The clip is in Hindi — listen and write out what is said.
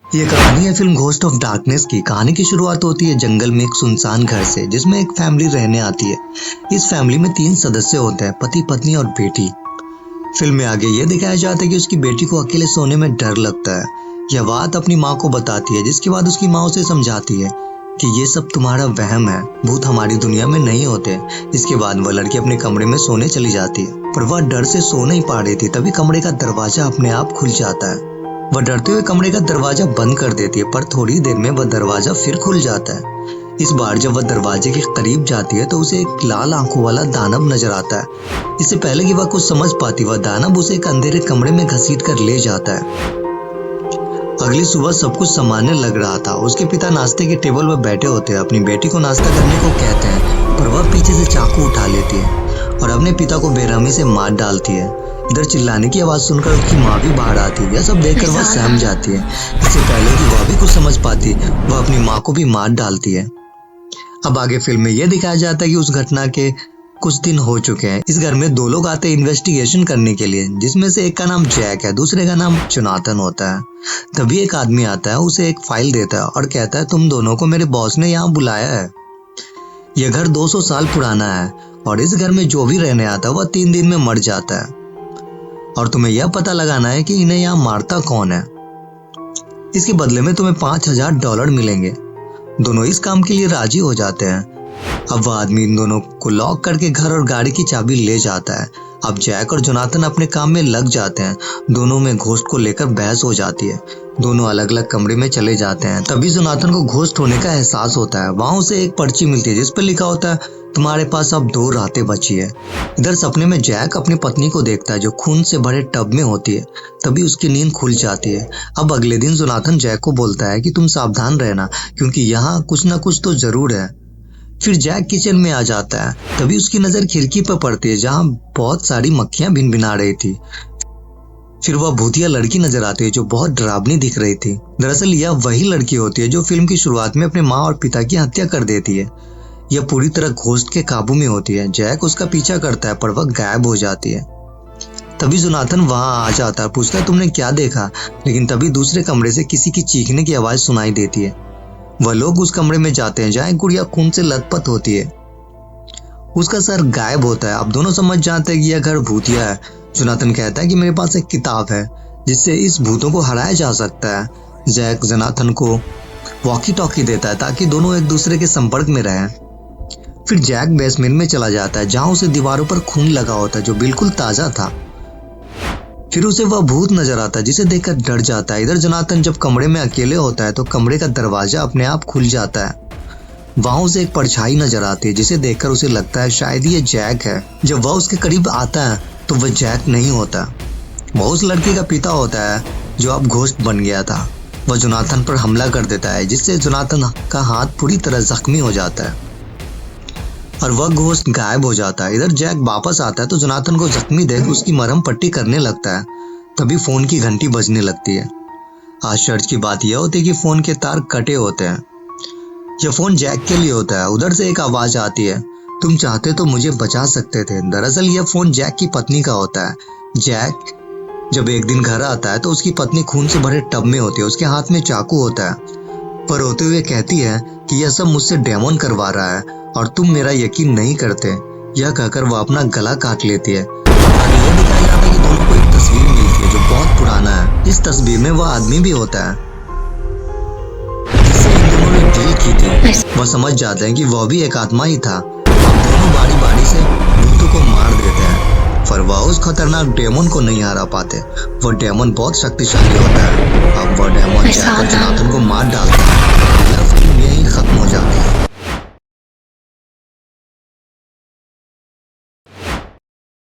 ये कहानी है फिल्म घोस्ट ऑफ डार्कनेस की। कहानी की शुरुआत होती है जंगल में एक सुनसान घर से, जिसमें एक फैमिली रहने आती है। इस फैमिली में 3 सदस्य होते हैं, पति, पत्नी और बेटी। फिल्म में आगे ये दिखाया जाता है कि उसकी बेटी को अकेले सोने में डर लगता है। यह बात अपनी माँ को बताती है, जिसके बाद उसकी माँ उसे समझाती है कि ये सब तुम्हारा वहम है, भूत हमारी दुनिया में नहीं होते। इसके बाद वह लड़की अपने कमरे में सोने चली जाती है, पर वह डर से सो नहीं पा रही थी। तभी कमरे का दरवाजा अपने आप खुल जाता है। वह डरते हुए कमरे का दरवाजा बंद कर देती है, पर थोड़ी देर में वह दरवाजा फिर खुल जाता है। इस बार जब वह दरवाजे के करीब जाती है तो उसे एक लाल आंखों वाला दानव नजर आता है। इससे पहले कि वह कुछ समझ पाती, वह दानव उसे एक अंधेरे कमरे में घसीट कर ले जाता है। अगली सुबह सब कुछ सामान्य लग रहा था। उसके पिता नाश्ते के टेबल पर बैठे होते हैं, अपनी बेटी को नाश्ता करने को कहते हैं, पर वह पीछे से चाकू उठा लेती है और अपने पिता को बेरहमी से मार डालती है। इधर चिल्लाने की आवाज सुनकर उसकी माँ भी बाहर आती है। यह सब देखकर वह सहम जाती है। इससे पहले कि वह भी कुछ समझ पाती, वह अपनी माँ को भी मार डालती है। अब आगे फिल्म में यह दिखाया जाता है कि उस घटना के कुछ दिन हो चुके हैं। इस घर में 2 लोग आते हैं इन्वेस्टिगेशन करने के लिए, जिसमें से एक का नाम जैक है, दूसरे का नाम जोनाथन होता है। तभी एक आदमी आता है, उसे एक फाइल देता है और कहता है, तुम दोनों को मेरे बॉस ने यहाँ बुलाया है। यह घर 200 साल पुराना है और इस घर में जो भी रहने आता है वह 3 दिन में मर जाता है, और तुम्हें यह पता लगाना है कि इन्हें यहाँ मारता कौन है। इसके बदले में तुम्हें $5000 मिलेंगे। दोनों इस काम के लिए राजी हो जाते हैं। अब वह आदमी इन दोनों को लॉक करके घर और गाड़ी की चाबी ले जाता है। अब जैक और जोनाथन अपने काम में लग जाते हैं। दोनों में घोस्ट को लेकर बहस हो जाती है। दोनों अलग अलग कमरे में चले जाते हैं। तभी जोनाथन को घोस्ट होने का एहसास होता है। वहां उसे एक पर्ची मिलती है, जिस पर लिखा होता है, तुम्हारे पास अब 2 रातें बची है। इधर सपने में जैक अपनी पत्नी को देखता है, जो खून से भरे टब में होती है। तभी उसकी नींद खुल जाती है। अब अगले दिन जोनाथन जैक को बोलता है कि तुम सावधान रहना, क्योंकि यहाँ कुछ ना कुछ तो जरूर है। फिर जैक किचन में आ जाता है। तभी उसकी नजर खिड़की पर पड़ती है, जहां बहुत सारी मक्खियां भिनभिना रही थी। फिर वह भूतिया लड़की नजर आती है, जो बहुत डरावनी दिख रही थी। दरअसल यह वही लड़की होती है जो फिल्म की शुरुआत में अपने माँ और पिता की हत्या कर देती है। यह पूरी तरह घोस्ट के काबू में होती है। जैक उसका पीछा करता है, पर वह गायब हो जाती है। तभी जोनाथन वहां आ जाता है, पूछता है, तुमने क्या देखा? लेकिन तभी दूसरे कमरे से किसी की चीखने की आवाज सुनाई देती है। वह लोग उस कमरे में जाते हैं जहाँ एक गुड़िया खून से लथपथ होती है। उसका सर गायब होता है। अब दोनों समझ जाते हैं कि यह घर भूतिया है। जोनाथन कहता है कि मेरे पास एक किताब है, जिससे इस भूतों को हराया जा सकता है। जैक जोनाथन को वॉकी टॉकी देता है, ताकि दोनों एक दूसरे के संपर्क में रहें। फिर जैक बेसमेंट में चला जाता है, जहाँ उसे दीवारों पर खून लगा होता है, जो बिल्कुल ताजा था। फिर उसे वह भूत नजर आता है, जिसे देखकर डर जाता है। इधर जोनाथन जब कमरे में अकेले होता है तो कमरे का दरवाजा अपने आप खुल जाता है। वहां उसे एक परछाई नजर आती है, जिसे देखकर उसे लगता है शायद ये जैक है। जब वह उसके करीब आता है तो वह जैक नहीं होता, वह उस लड़की का पिता होता है जो अब घोस्ट बन गया था। वह जोनाथन पर हमला कर देता है, जिससे जोनाथन का हाथ पूरी तरह जख्मी हो जाता है और वह घोस्ट गायब हो जाता है। इधर जैक वापस आता है तो जोनाथन को जख्मी देख उसकी मरहम पट्टी करने लगता है। तभी फोन की घंटी बजने लगती है। आश्चर्य की बात यह होती है कि फोन के तार कटे होते हैं। यह फोन जैक के लिए होता है। उधर से एक आवाज आती है, तुम चाहते तो मुझे बचा सकते थे। दरअसल यह फोन जैक की पत्नी का होता है। जैक जब एक दिन घर आता है तो उसकी पत्नी खून से भरे टब में होती है। उसके हाथ में चाकू होता है, पर रोते हुए कहती है कि यह सब मुझसे डेमन करवा रहा है और तुम मेरा यकीन नहीं करते। यह कहकर वह अपना गला काट लेती है। आगे यह दिखाया जाता है कि दोनों को एक तस्वीर मिलती है, जो बहुत पुराना है। इस तस्वीर में वह आदमी भी होता है, जिससे इन दोनों ने डील की थी। वह समझ जाते हैं कि वह भी एक आत्मा ही था। अब दोनों बारी बारी से भूतों को मार देते हैं, पर वह उस खतरनाक डेमन को नहीं हरा पाते। वह डेमन बहुत शक्तिशाली होता है। अब वह डेमन जैक और जोनाथन को मार डालता है।